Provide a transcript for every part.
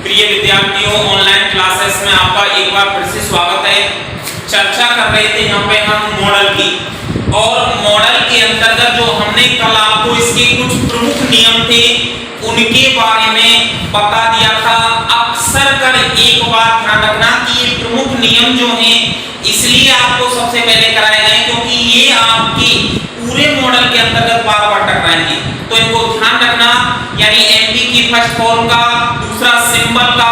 प्रिय विद्यार्थियों, online classes में आपका एक बार फिर से स्वागत है। चर्चा कर रहे थे यहाँ पे हम मॉडल की, और मॉडल के अंतर्गत जो हमने कल आपको इसके कुछ प्रमुख नियम थे उनके बारे में बता दिया था। अक्सर कर एक बार ध्यान रखना कि ये प्रमुख नियम जो हैं इसलिए आपको सबसे पहले कराए गए क्योंकि ये आपके पूरे मॉडल के अंतर्गत बार बार टकराएंगे, तो इनको ध्यान रखना। यानी एमपी की फर्स्ट फॉर्म का, दूसरा सिंबल का,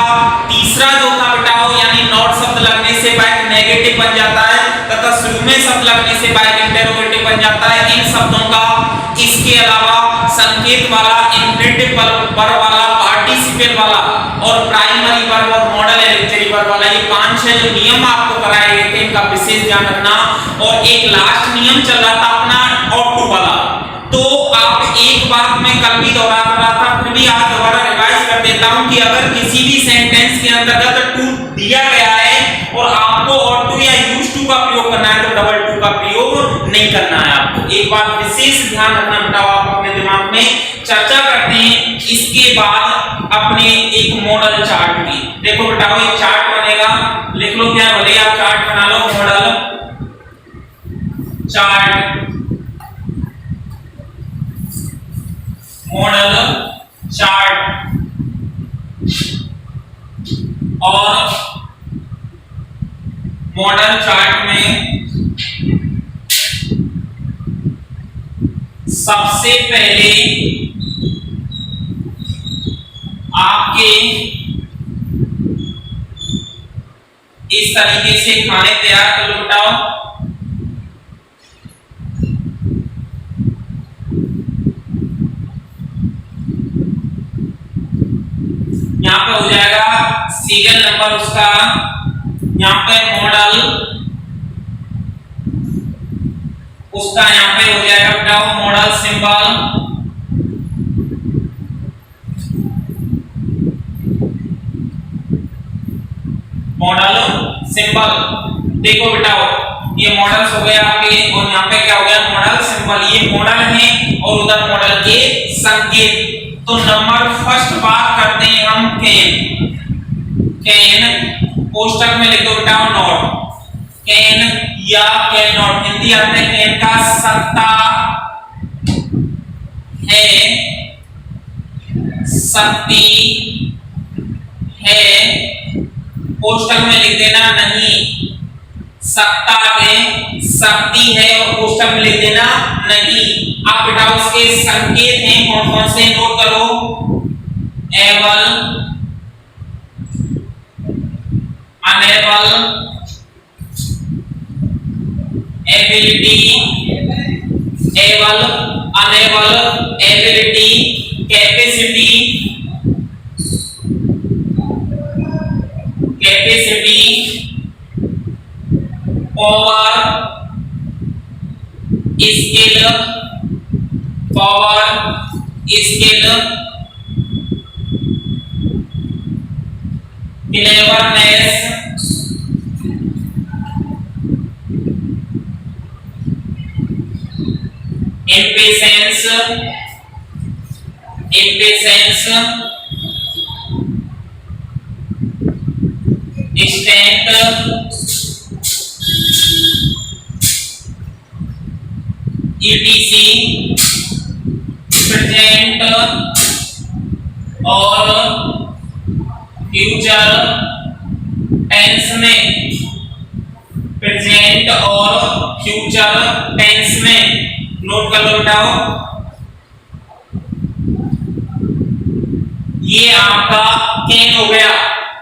तीसरा जो था बेटाओ यानी नॉट शब्द लगने से बाइक नेगेटिव बन जाता है तथा शुरू में शब्द लगने से बाइक इंटरोगेटिव बन जाता है, इन शब्दों का। इसके अलावा संकेत वाला, इंफिनिटिव वर्ब वाला, पार्टिसिपल वाला और प्राइमरी वर्ब और मॉडल एलिक्टरी वर्ब वाला, ये 5-6 जो नियम आपको कराए गए थे इनका विशेष ध्यान रखना। और एक लास्ट नियम चल रहा था अपना ऑट टू वाला, तो आप एक बात मैं कल भी दोहरा रहा था, फिर भी आज दोबारा रिवाइज कर देता हूं कि अगर किसी भी सेंटेंस के अंतर्गत टू दिया गया है और आपको ऑट टू या यूज टू का प्रयोग करना है तो डबल टू का प्रयोग नहीं करना है आपको। एक बात विशेष ध्यान रखना बेटा, आप अपने दिमाग में चर्चा करते हैं। इसके बाद अपने एक मॉडल चार्ट की देखो बेटा, एक चार्ट बनेगा, लिख लो क्या बोले आप, चार्ट बना लो, मॉडल चार्ट, मॉडल चार्ट। और मॉडल चार्ट में सबसे पहले आपके इस तरीके से खाने तैयार कर लो बेटाओ। यहाँ पे हो जाएगा सीरियल नंबर उसका, यहाँ पे मॉडल उसका, यहाँ पे हो जाएगा बेटा मॉडल सिंबल, मॉडल सिंबल। देखो बेटा ये मॉडल्स हो गया आपके, और यहाँ पे क्या हो गया मॉडल सिंबल। ये मॉडल है और उधर मॉडल के संकेत। तो नंबर फर्स्ट बात करते हैं हम कैन, कैन कोष्टक में लिख दो बेटा नॉट, कैन या कैन नॉट। हिंदी अर्थ है कैन का सकता है, सकती है, कोष्टक में लिख देना नहीं, सकता है, सकती है और कोष्टक में लिख देना नहीं। आप बेटा उसके संकेत हैं कौन कौन से नोट करो, able, unable, ability, able, unable, ability, capacity, capacity, power, skill, power, skill, cleverness, impatience, impatience, strength, E T C, present और फ्यूचर टेंस में, प्रेजेंट और फ्यूचर टेंस में नोट कर लो बेटाओ। ये आपका कैन हो गया,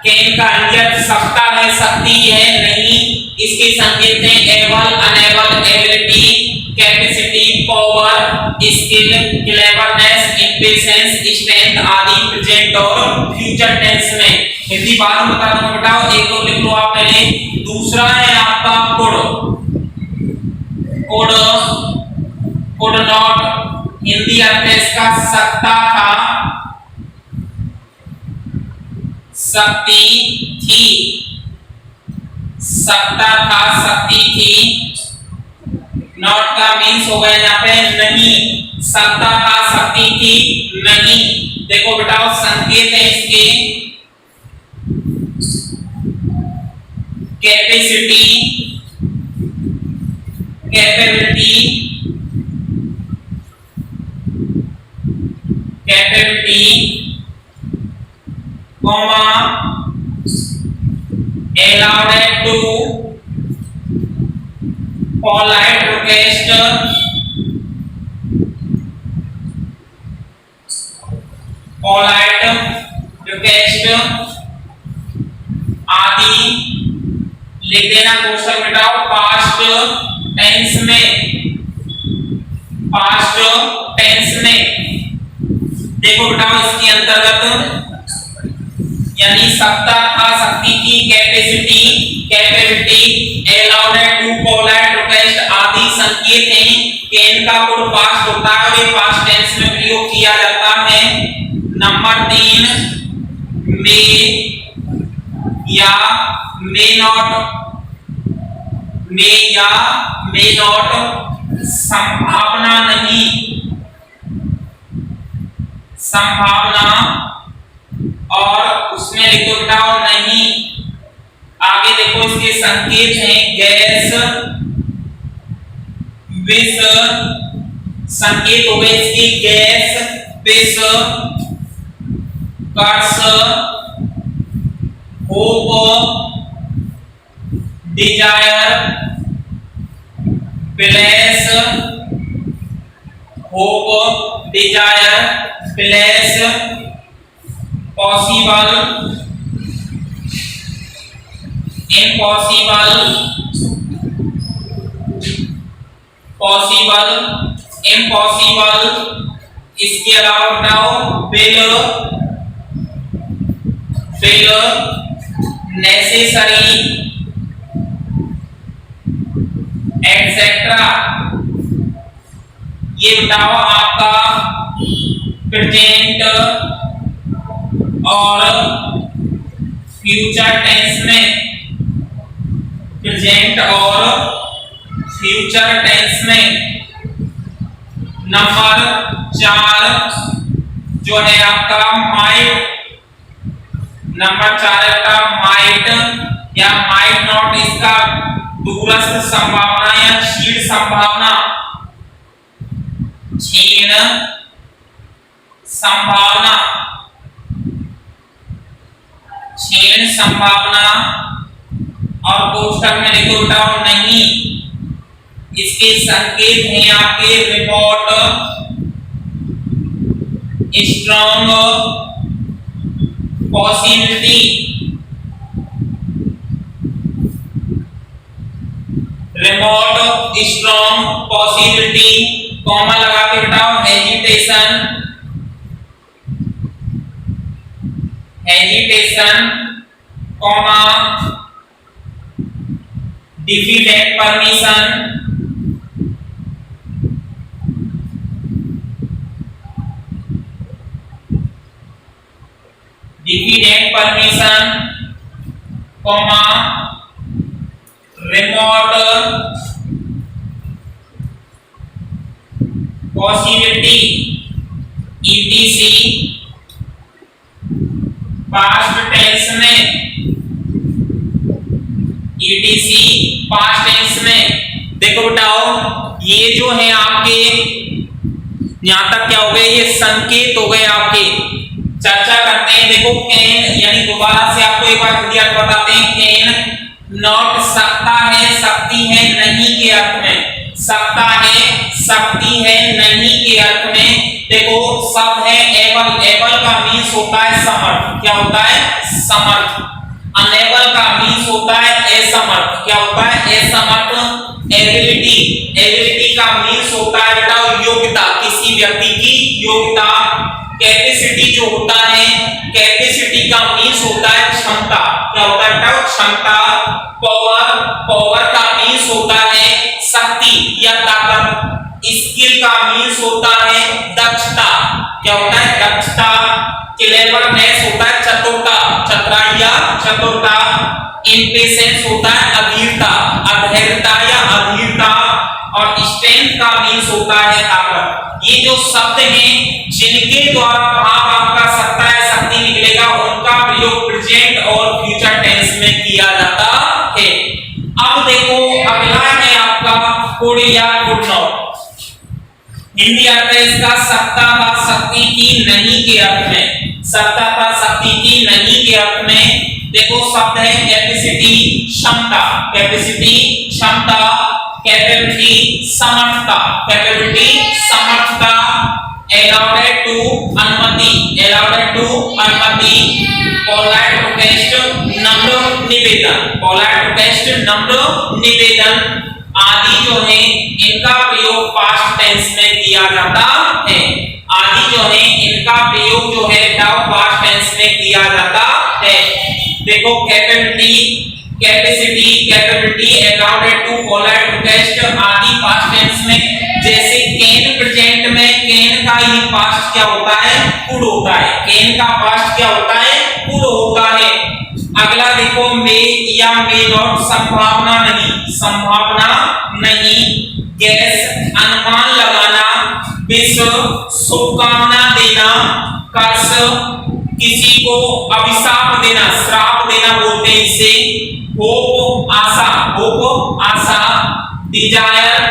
कैन का अर्थ सकता है, सकती है, नहीं। इसके संकेत हैं able, unable, ability, capacity, power, skill, cleverness, impatience, strength आदि प्रेजेंट और फ्यूचर टेंस में। हिंदी बाद में बता दूंगा बेटा, एक तो लिख लो आप पहले। दूसरा है आपका could, could, could not. Hindi अर्थ है इसका सकता था, सकती थी, सकता था, सकती थी। नॉट का मीन्स हो गया यहाँ पे नहीं, सकता था, सकती थी, नहीं। देखो बेटा संकेत है इसके capacity, capability, capability, comma allowed to polite request, polite request आदि लिख देना। क्वेश्चन मिटाओ। पास्ट टेंस में, पास्ट टेंस में देखो बेटाओ, इसके अंतर्गत यानी सत्ता था, शक्ति की, capacity, capability, allowed to polite request आदि संकेत हैं कि इनका गुड पास्ट होता है और ये पास्ट टेंस में प्रयोग किया जाता है। नंबर 3 मे या मे नॉट, मे या मे नॉट, संभावना नहीं, संभावना, और उसमें लिखो बेटाओ नहीं। आगे देखो इसके संकेत हैं गैस, विष, संकेत हो गए इसकी guess, wish, curse, hope, desire, place, hope, desire, place, possible, impossible, possible, impossible, इसके अलावा बताओ विल, विल, नेसेसरी, एटसेट्रा। ये बताओ आपका प्रेजेंट और फ्यूचर टेंस में, प्रेजेंट और फ्यूचर टेंस में। नंबर 4 जो है आपका माइट, नंबर 4 का माइट या माइट नॉट, इसका दूरस्थ संभावना या क्षीण संभावना, क्षीण संभावना, क्षीण संभावना। और कोष्टक में लिखो बताओ नहीं। इसके संकेत हैं आपके report, strong, possibility, remote, strong, possibility, comma लगा के बताओ hesitation, hesitation, comma diffident permission, diffident permission, comma remote possibility, ETC. Past tense में, ईटीसी पास्ट टेंस में। देखो बताओ ये जो है आपके यहां तक क्या हो गए, ये संकेत हो गए आपके। चर्चा करते हैं। देखो कैन, यानी दोबारा से आपको एक बार क्लियर बताते हैं। कैन नॉट सकता है, शक्ति है नहीं के अर्थ में, सकता है, शक्ति है नहीं के अर्थ में। देखो शब्द है एबल, एबल का मीन्स होता है समर्थ, क्या होता है समर्थ। अनेबल का मीन्स होता है असमर्थ, क्या होता है असमर्थ। एबिलिटी, एबिलिटी का मीन्स होता है बेटा योग्यता, किसी व्यक्ति की योग्यता। कैपेसिटी जो होता है, कैपेसिटी का मीन्स होता है क्षमता, क्या होता है बेटा क्षमता। पावर, पावर का मीन्स होता है शक्ति या ताकत। स्किल का मीन्स होता है दक्षता, क्या होता है दक्षता। क्लेवरनेस होता है चतुरता, चतुराई या चतुरता। इम्पेशेंस होता है अधीरता, अधैर्यता या अधीरता। और स्ट्रेंथ का मीन्स होता है ताकत। ये जो शब्द हैं जिनके द्वारा भाव आपका सकता है शक्ति निकलेगा, उनका प्रयोग प्रेजेंट और फ्यूचर टेंस में किया जाता है। या कुड नॉट। हिंदी अर्थ है इसका सकता था शक्ति की नहीं के अर्थ में। सकता था शक्ति की नहीं के अर्थ में देखो शब्द है कैपेसिटी क्षमता, कैपेसिटी क्षमता, कैपेबिलिटी समर्थता, कैपेबिलिटी समर्थता, अलाउड टू अनुमति, अलाउड टू अनुमति, पोलाइट रिक्वेस्ट नम्र निवेदन, पोलाइट रिक्वेस्ट नम्र निवेदन आदि जो है इनका प्रयोग पास्ट टेंस में किया जाता है। आदि जो है इनका प्रयोग जो है पास्ट टेंस में किया जाता है। देखो capability, capacity, capability, allowed to, polite request आदि पास्ट टेंस में। जैसे कैन प्रेजेंट में कैन का ही पास्ट क्या होता है, कुड होता है। कैन का पास्ट क्या होता है, कुड होता है। अगला देखो मे या मे नॉट संभावना नहीं, संभावना नहीं, गैस अनुमान लगाना, विश शुभकामना देना, कर्स किसी को अभिशाप देना, श्राप देना बोलते हैं इसे, होप आशा, होप आशा, डिजायर,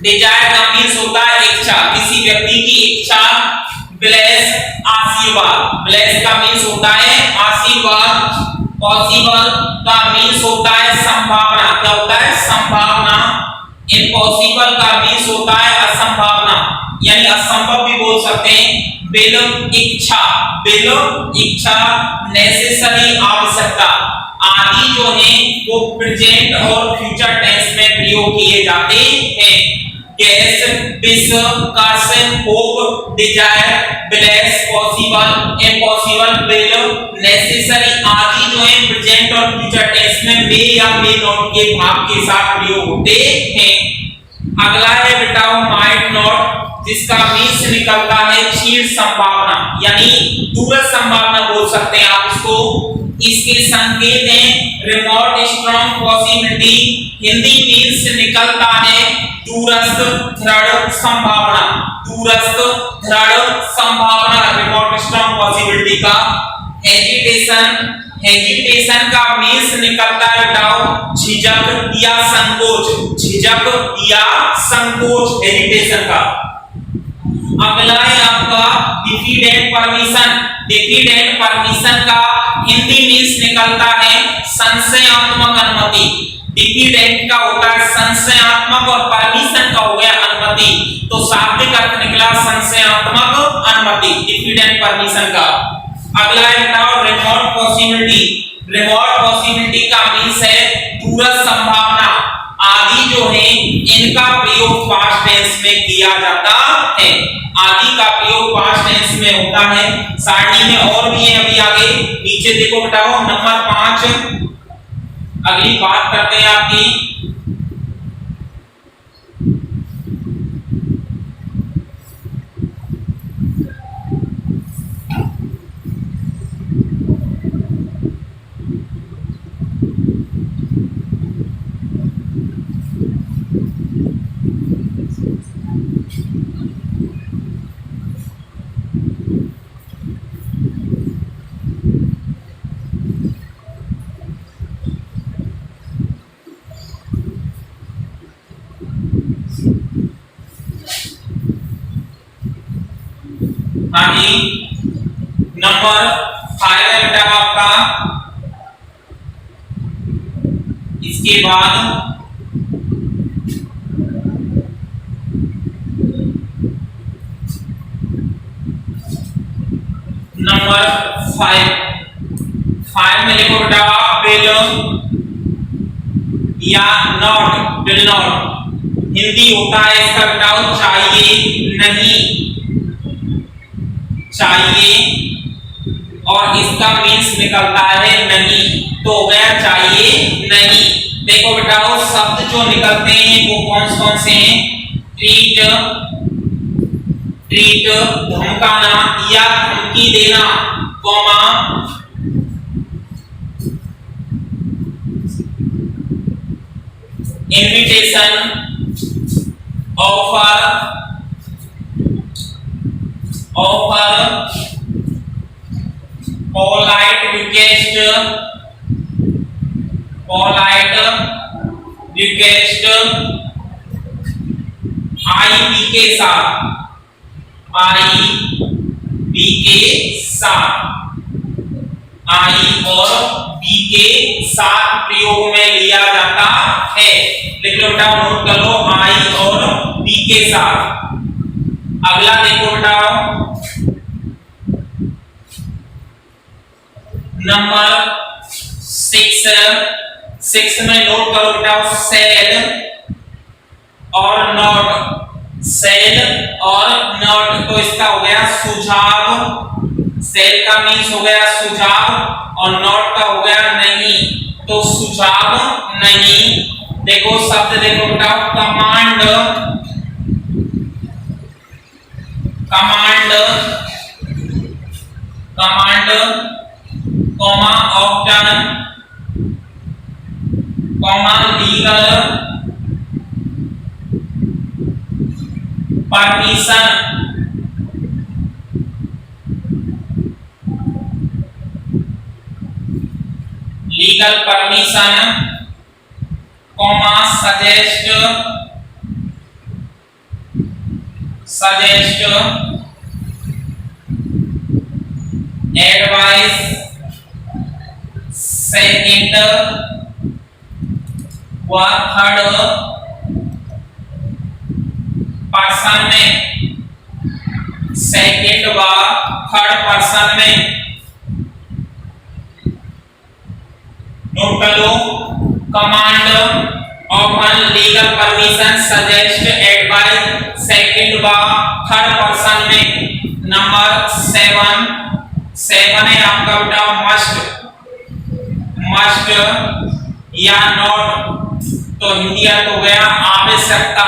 डिजायर का मीन्स होता है इच्छा, किसी व्यक्ति की इच्छा, ब्लेस आशीर्वाद, ब्लेस का मीन्स होता है आशीर्वाद, पॉसिबल का मीन्स होता है संभावना, क्या होता है संभावना, इम्पॉसिबल का मीन्स होता है असंभावना यानी असंभव भी बोल सकते हैं, बिल इच्छा, बिल इच्छा, नेसेसरी आवश्यकता आदि जो है वो प्रेजेंट और फ्यूचर टेंस में प्रयोग किए जाते हैं। Guess, wish, curse, hope, desire, bless, possible, impossible, will, necessary आदि जो है प्रेजेंट और फ्यूचर टेंस में मे या मे नॉट के भाग के साथ प्रयोग होते हैं। अगला है बेटा माइट नॉट, जिसका मीन्स निकलता है क्षीण संभावना यानी दूरस्थ संभावना बोल सकते हैं आप इसको। इसके संकेत हैं remote strong possibility, Hindi means निकलता है दूरस्थ दृढ़ संभावना, दूरस्थ दृढ़ संभावना रिमोट स्ट्रॉन्ग पॉसिबिलिटी का। हेजिटेशन, हेजिटेशन का मीन्स निकलता है बेटा झिझक या संकोच, झिझक या संकोच हेजिटेशन का। अगला है आपका डिफिडेंट परमिशन, डिफिडेंट परमिशन का हिंदी मीन्स निकलता है संशयात्मक अनुमति। डिफिडेंट का होता है संशयात्मक और परमिशन का हो गया अनुमति, तो शाब्दिक अर्थ निकला संशयात्मक अनुमति डिफिडेंट परमिशन का। अगला है बताओ रिमोट पॉसिबिलिटी, रिमोट पॉसिबिलिटी का मीन्स है दूरस्थ संभावना आदि जो है इनका प्रयोग पास्ट टेंस में किया जाता है। आदि का प्रयोग पास्ट टेंस में होता है। सारणी में और भी है अभी आगे नीचे देखो बताओ नंबर 5 अगली बात करते हैं आपकी हाँ जी नंबर 5 है बेटा आपका। इसके बाद नंबर 5 में लिखो बेटा विल या नॉट, विल नॉट हिंदी होता है इसका बेटा चाहिए नहीं, चाहिए और इसका मीन्स निकलता है नहीं, तो हो गया चाहिए नहीं। देखो बेटा शब्द जो निकलते हैं वो कौन से हैं, ट्रीट, ट्रीट धमकाना या धमकी देना, comma invitation, offer, offer, polite request, polite request, I we के साथ, आई बी के साथ, आई और बी के साथ प्रयोग में लिया जाता है। लिख लो बेटा, नोट कर लो, आई और बी के साथ। अगला देखो बेटा, नंबर 6 में नोट करो बेटा, सेल और नॉट, सेल और नॉट। तो इसका हो गया सुझाव, सेल का मीन्स हो गया सुझाव और नॉट का हो गया नहीं, तो सुझाव नहीं। देखो शब्द देखो बेटा, command, command, command, comma option, comma legal, permission, legal permission, comma suggest, suggest, advice, second व थर्ड पर्सन में, सेकंड व थर्ड पर्सन में। नोट कर लो, command, often, legal permission, suggest, advice, second व थर्ड पर्सन में। नंबर 7 है आपका बेटा मस्ट, मस्ट या नॉट, तो हिंदी अर्थ हो गया आवश्यकता,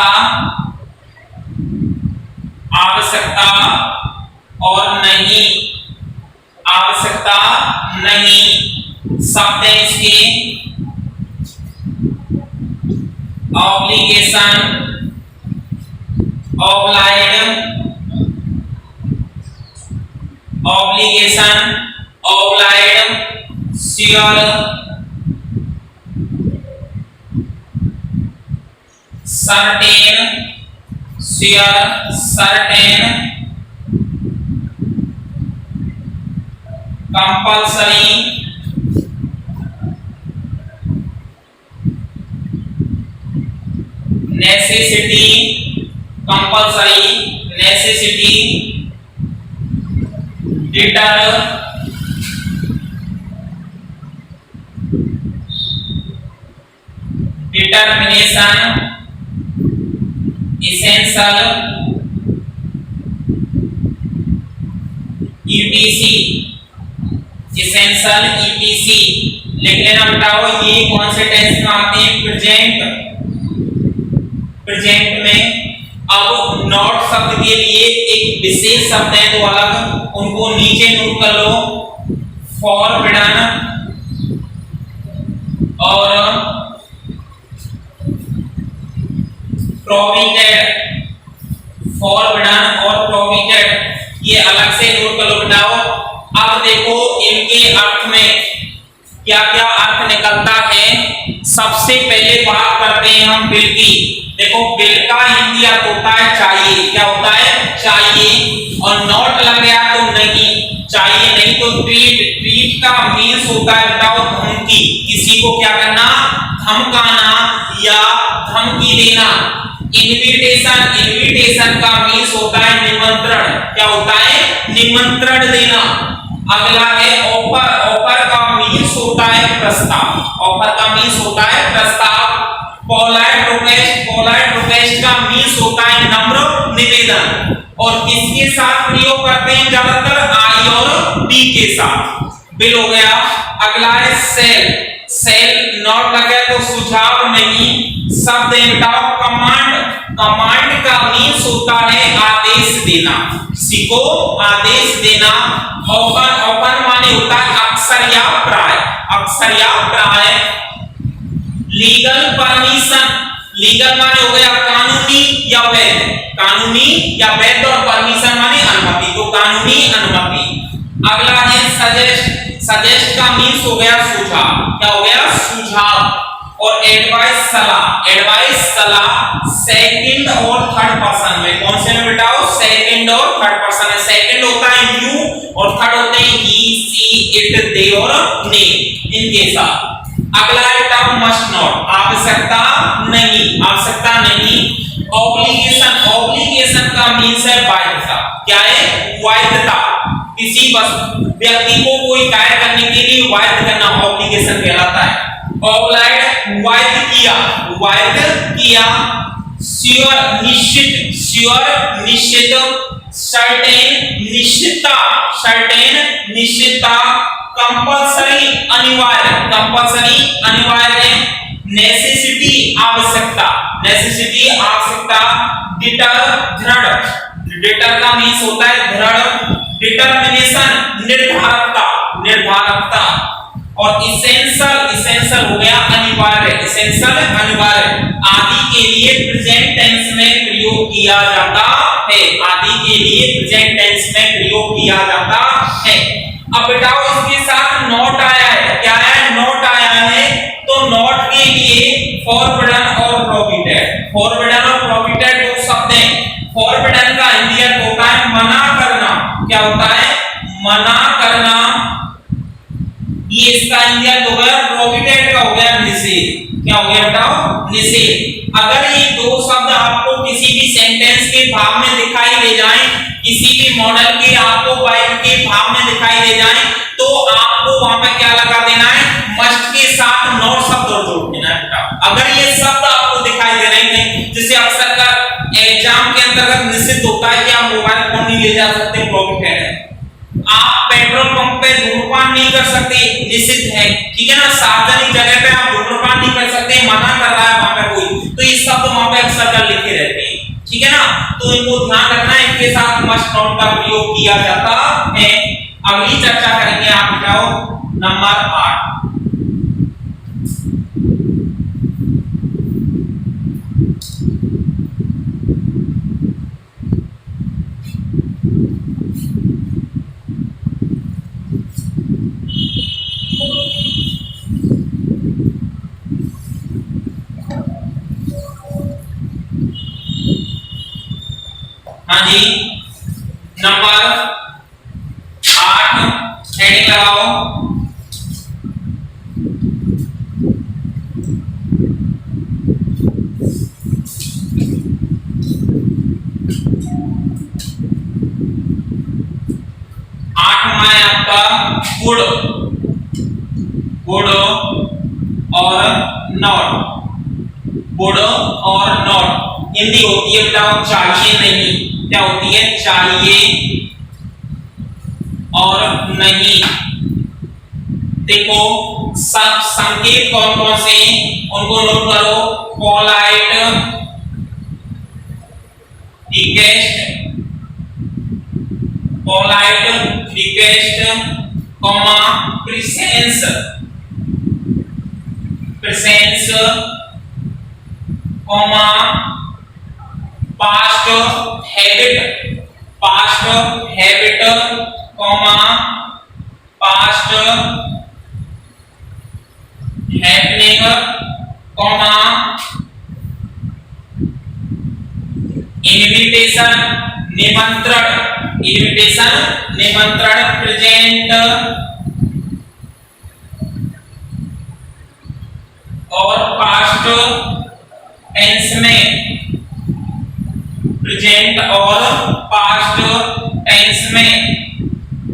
आवश्यकता और नहीं, आवश्यकता नहीं। शब्द है इसके obligation, obliged, obligation, obliged, sure, certain, sure, certain, compulsory, necessity, compulsory, necessity, deter, determination, essential, ETC, essential, ETC. लिख लेना बताओ, ये कौन से टेंस में आते हैं? प्रेजेंट, प्रेजेंट में। अब नॉट शब्द के लिए एक विशेष शब्द है तो अलग, उनको नीचे नोट कर लो, फॉरबिडन और प्रोहिबिटेड, फॉरबिडन और प्रोहिबिटेड, ये अलग से नोट कर लो बेटाओ। अब देखो इनके अर्थ में क्या क्या अर्थ निकलता है। सबसे पहले बात करते हैं हम बिल की। देखो बिल का हिंदी अर्थ होता है चाहिए, क्या होता है? चाहिए। और नॉट लग गया तो नहीं, चाहिए नहीं तो ट्रीट, ट्रीट का मीन्स होता है बताओ धमकी, किसी को क्या करना? धमकाना या धमकी देना। इनविटेशन, इनविटेशन का मीन्स होता है निमंत्रण, क्या होता है? निमंत्रण देना। अगला है ऑफर, ऑफर का मीन्स होता है प्रस्ताव, ऑफर का मीन्स होता है प्रस्ताव। पोलाइट रिक्वेस्ट, पोलाइट रिक्वेस्ट का मीन्स होता है नम्र निवेदन। और किसके साथ प्रयोग करते हैं ज्यादातर? आई और बी के साथ। बिल हो गया। अगला है सेल, सेल नॉट लग गया तो सुझाव नहीं। शब्द बताओ कमांड, कमांड का मीन्स होता है आदेश देना, किसी को आदेश देना। ऑफन, ऑफन माने होता है अक्सर या प्राय, अक्सर या प्राय। लीगल परमिशन, लीगल माने हो गया कानूनी या वैध, कानूनी या वैध, और परमिशन माने अनुमति, तो कानूनी अनुमति। अगला है सजेस्ट, सजेस्ट का मीन्स हो गया सुझाव, क्या हो गया? सुझाव। और एडवाइस सलाह सेकंड और थर्ड पर्सन में। कौन से में बेटाओ? सेकंड और थर्ड पर्सन में। सेकंड होता है यू और थर्ड होते हैं ही, सी, इट, दे और ने, इनके साथ। अगला है बेटाओ मस्ट नॉट, आवश्यकता नहीं। ऑब्लिगेशन का मीन्स है बाध्यता। क्या है? बाध्यता। किसी व्यक्ति को कोई कार्य करने के लिए बाध्य करना ऑब्लिगेशन कहलाता है। ऑब्लाइड वायद किया, श्योर निश्चित, निश्चितता, कंपल्सरी अनिवार्य, नेसेसिटी आवश्यकता, डिटर का मीन्स होता है दृढ़, डिटर्मिनेशन निर्धारकता और इसेंशियल हो गया अनिवार्य, आदि के लिए प्रेजेंट टेंस में प्रयोग किया जाता है। अब बेटाओ इसके साथ नॉट आया है। क्या है? नॉट आया है। तो नॉट के लिए फॉरबिडन और प्रोहिबिटेड दो शब्द हैं। फॉरबिडन का हिंदी अर्थ होता है मना करना। क्या होता है? मना करना। ये इसका हिंदी अर्थ हो गया। प्रोहिबिटेड का हो गया निषेध। क्या हो गया बताओ? निषेध। अगर ये दो शब्द आपको किसी भी सेंटेंस के भाग में दिखाई दे जाएं, किसी भी मॉडल के आपको वाक्य के भाग में दिखाई दे जाएं, तो आपको वहां पे क्या लगा देना है? मस्ट के साथ नॉट शब्द और जोड़ देना है। अगर ये शब्द आपको दिखाई दे रहे हैं, जैसे अक्सर का एग्जाम के अंतर्गत निषिद्ध होता है कि आप मोबाइल फोन नहीं ले जा सकते, प्रोहिबिटेड है। आप पेट्रोल पंप पे धूम्रपान नहीं कर सकते, निषिद्ध है। ठीक है ना? सार्वजनिक जगह पे आप धूम्रपान नहीं कर सकते, मना कर रहा है वहां पे कोई, तो ये शब्द वहां पे अक्सर कर लिखे रहते हैं। ठीक है ना? तो इनको ध्यान रखना है, इनके साथ मस्ट नॉट का प्रयोग किया जाता है। अगली चर्चा करेंगे आप बताओ नंबर 8। हाँ जी, नंबर 8 हेडिंग लगाओ। आठवां है आपका गुड और नॉट। गुड और नॉट हिंदी होती है बताओ चाहिए नहीं। क्या होती है? चाहिए और नहीं। देखो सब संकेत कौन कौन से उनको नोट करो। Polite, request, comma presence, comma past habit, comma past happening, comma invitation निमंत्रण, प्रेजेंट और पास्ट टेंस में, प्रेजेंट और पास्ट टेंस में।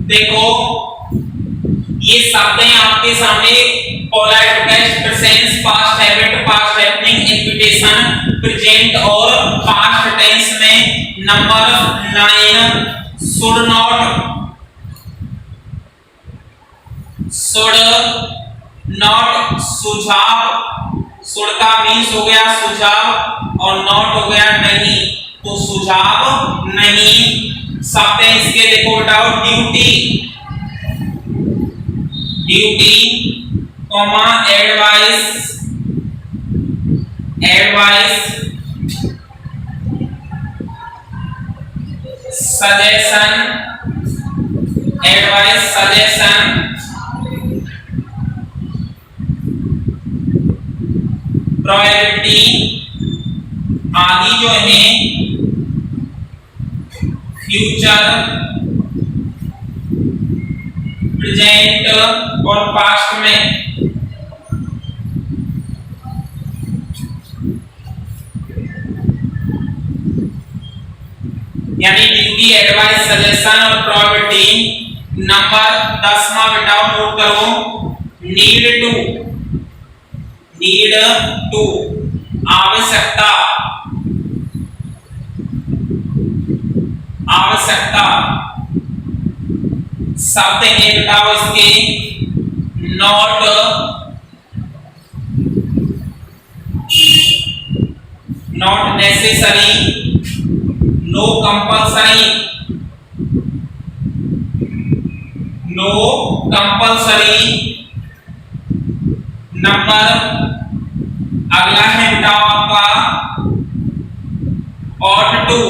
देखो ये शब्द हैं आपके सामने, polite, request, presence, past habit, past happening, invitation, present और पास्ट टेंस में। नंबर 9 शुड नॉट, सुझाव। शुड का मीन्स हो गया सुझाव और नॉट हो गया नहीं, तो सुझाव नहीं। शब्द है इसके देखो बताओ duty, comma advice, suggestion, probability आदि जो है फ्यूचर, प्रेजेंट और पास्ट में यानी ड्यूटी, एडवाइस, सजेशन और प्रोबेबिलिटी। नंबर 10वां बेटाओ नोट करो, नीड टू आवश्यकता, शब्द है बेटाओ इसके not necessary, no compulsory, number अगला है बेटाओ आपका ought to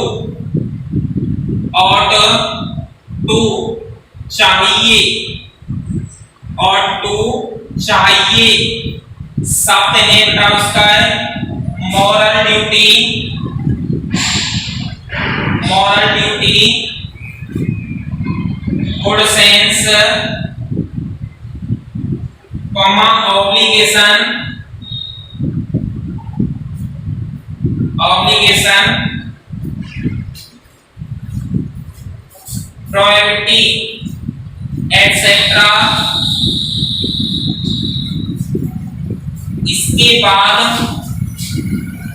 चाहिए, ought to चाहिए, शब्द है बेटा उसका moral duty, good sense, obligation, probability, etc. इसके बाद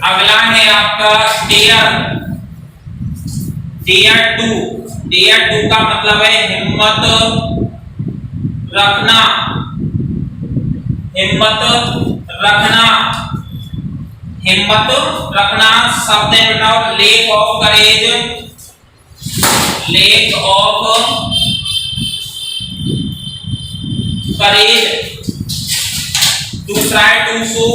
अगला है आपका डेयर टू का मतलब है हिम्मत रखना, शब्द है बताओ लेक ऑफ करेज, दूसरा है टू शो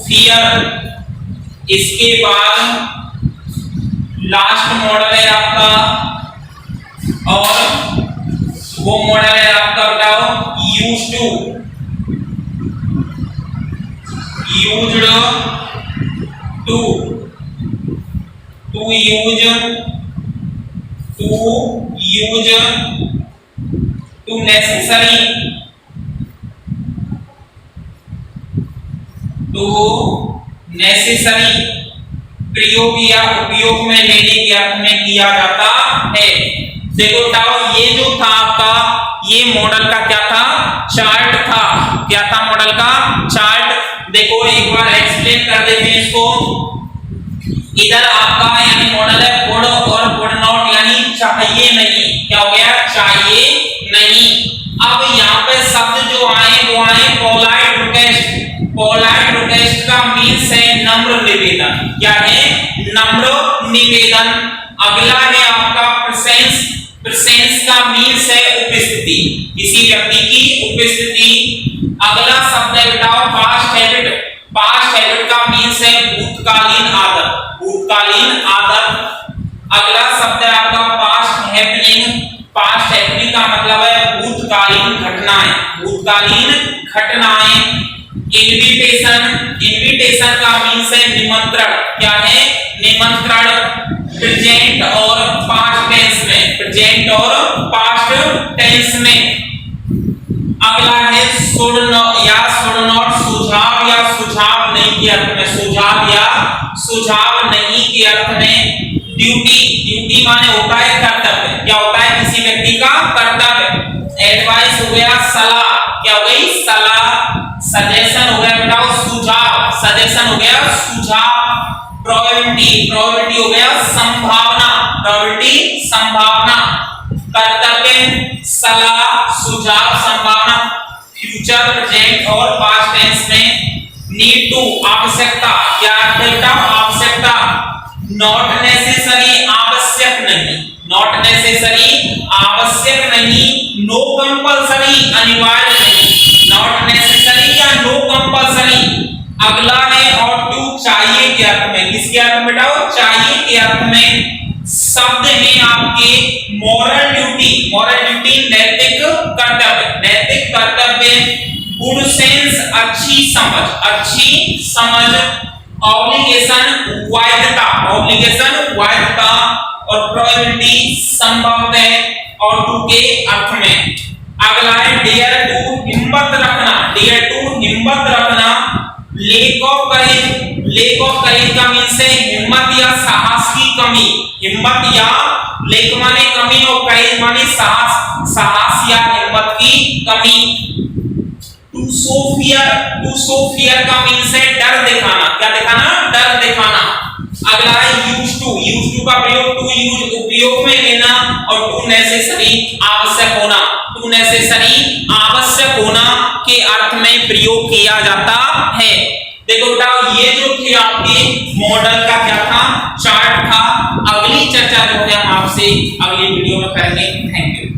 फियर, इसके बाद लास्ट मॉडल है आपका और वो मॉडल है आपका बताओ यूज्ड टू नेसेसरी प्रयोग या उपयोग में लेने के अर्थ में किया जाता है। देखो बताओ ये जो था आपका ये मॉडल का क्या था, चार्ट था, क्या था मॉडल का चार्ट। देखो एक बार एक्सप्लेन कर देते हैं इसको। इधर आपका यानी मॉडल है वुड और वुड नॉट यानी चाहिए नहीं, क्या हो गया चाहिए नहीं। अब यहाँ पे शब्द जो आए वो आए पोलाइट रिक्वेस्ट का मीन्स है नम्र निवेदन, क्या है नम्र निवेदन। अगला है आपका प्रेजेंस का मीन्स है उपस्थिति, किसी व्यक्ति की उपस्थिति। अगला शब्द है बताओ पास्ट हैबिट का मीन्स है भूतकालीन आदत। अगला शब्द है आपका पास्ट हैपनिंग का मतलब है भूतकालीन घटनाएं। इनविटेशन का मीन्स है निमंत्रण, क्या है निमंत्रण। प्रेजेंट और पास्ट टेंस में। अगला है शुड नॉट सुझाव नहीं के अर्थ में, सुझाव नहीं के अर्थ में। ड्यूटी माने होता है कर्तव्य, क्या होता है किसी व्यक्ति का कर्तव्य। एडवाइस हो गया सलाह, क्या हो गई सलाह। सजेशन हो गया बताओ सुझाव। प्रोबेबिलिटी हो गया संभावना। कर्तव्य सलाह सुझाव संभावना। फ्यूचर प्रेजेंट और पास्ट टेंस में। नीड टू आवश्यकता, क्या अर्थ है बताओ आवश्यकता। नॉट नेसेसरी आवश्यक नहीं। नो कंपल्सरी अनिवार्य नहीं। नॉट नेसेसरी या नो कंपल्सरी। अगला है ought to चाहिए के अर्थ में, किसके अर्थ में बताओ चाहिए के अर्थ में। शब्द है आपके मोरल ड्यूटी नैतिक सेंस अच्छी समझ, ऑब्लिगेशन वैधता और प्रोबेबिलिटी संभवतः और टू के अर्थ में। अगला है डेयर टू हिम्मत रखना, लेक ऑफ करेज का मीन से हिम्मत या साहस की कमी, हिम्मत या लेक माने कमी और करेज माने साहस या हिम्मत की कमी। टू सो फियर का मीन से डर दिखाना, क्या दिखाना, डर दिखाना। अगला है यूज टू का प्रयोग टू यूज उपयोग में लेना और टू नेसेसरी आवश्यक होना के अर्थ में प्रयोग किया जाता है। देखो बेटा ये जो थे आपके मॉडल का क्या था, चार्ट था। अगली चर्चा जो है हम आपसे अगली वीडियो में करेंगे। Thank you.